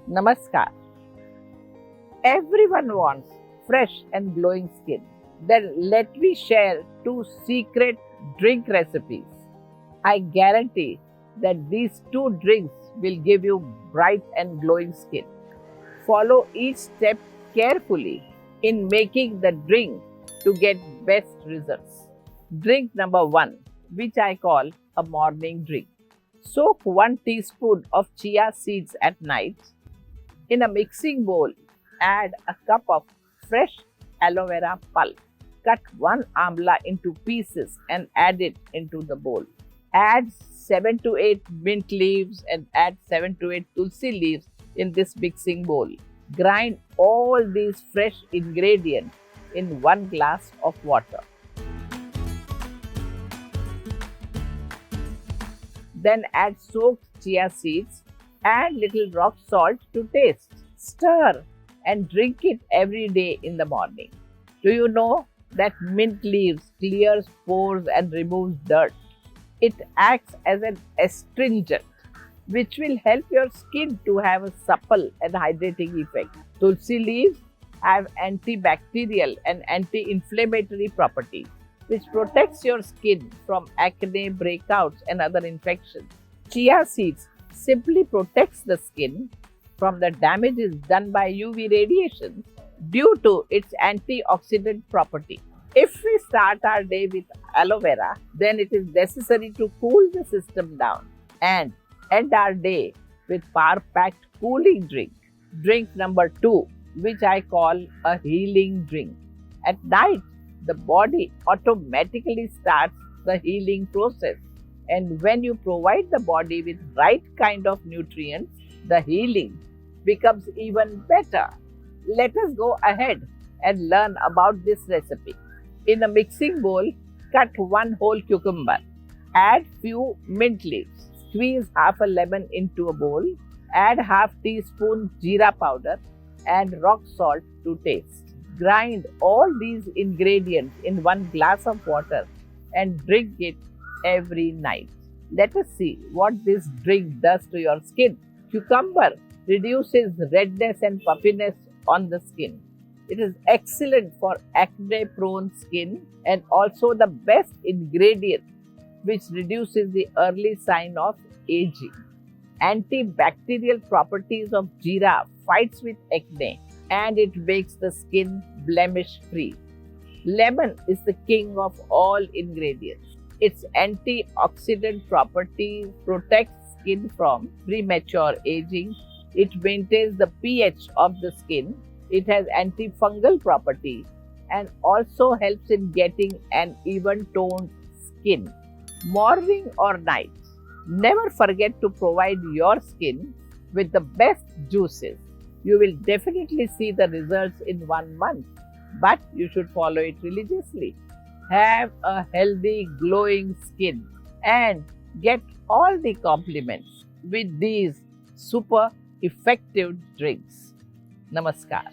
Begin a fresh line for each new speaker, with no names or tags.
Namaskar. Everyone wants fresh and glowing skin. Then let me share two secret drink recipes. I guarantee that these two drinks will give you bright and glowing skin. Follow each step carefully in making the drink to get best results. Drink number 1, which I call a morning drink. Soak 1 teaspoon of chia seeds at night. In a mixing bowl, add a cup of fresh aloe vera pulp. Cut 1 amla into pieces and add it into the bowl. Add 7 to 8 mint leaves and add 7 to 8 tulsi leaves in this mixing bowl. Grind all these fresh ingredients in 1 glass of water. Then add soaked chia seeds. Add little rock salt to taste. Stir and drink it every day in the morning. Do you know that mint leaves clears pores and removes dirt? It acts as an astringent, which will help your skin to have a supple and hydrating effect. Tulsi leaves have antibacterial and anti-inflammatory properties, which protects your skin from acne, breakouts, and other infections. Chia seeds simply protects the skin from the damages done by UV radiation due to its antioxidant property. If we start our day with aloe vera, then it is necessary to cool the system down and end our day with power-packed cooling drink. Drink number 2, which I call a healing drink. At night, the body automatically starts the healing process. And when you provide the body with right kind of nutrients, the healing becomes even better. Let us go ahead and learn about this recipe. In a mixing bowl, cut 1 whole cucumber. Add few mint leaves. Squeeze half a lemon into a bowl. Add half teaspoon jeera powder and rock salt to taste. Grind all these ingredients in 1 glass of water and drink it every night. Let us see what this drink does to your skin. Cucumber reduces redness and puffiness on the skin. It is excellent for acne-prone skin and also the best ingredient which reduces the early sign of aging. Antibacterial properties of jeera fights with acne and it makes the skin blemish-free. Lemon is the king of all ingredients. Its antioxidant properties protect skin from premature aging. It maintains the pH of the skin. It has antifungal properties and also helps in getting an even-toned skin. Morning or night, never forget to provide your skin with the best juices. You will definitely see the results in 1 month, but you should follow it religiously. Have a healthy, glowing skin and get all the compliments with these super effective drinks. Namaskar.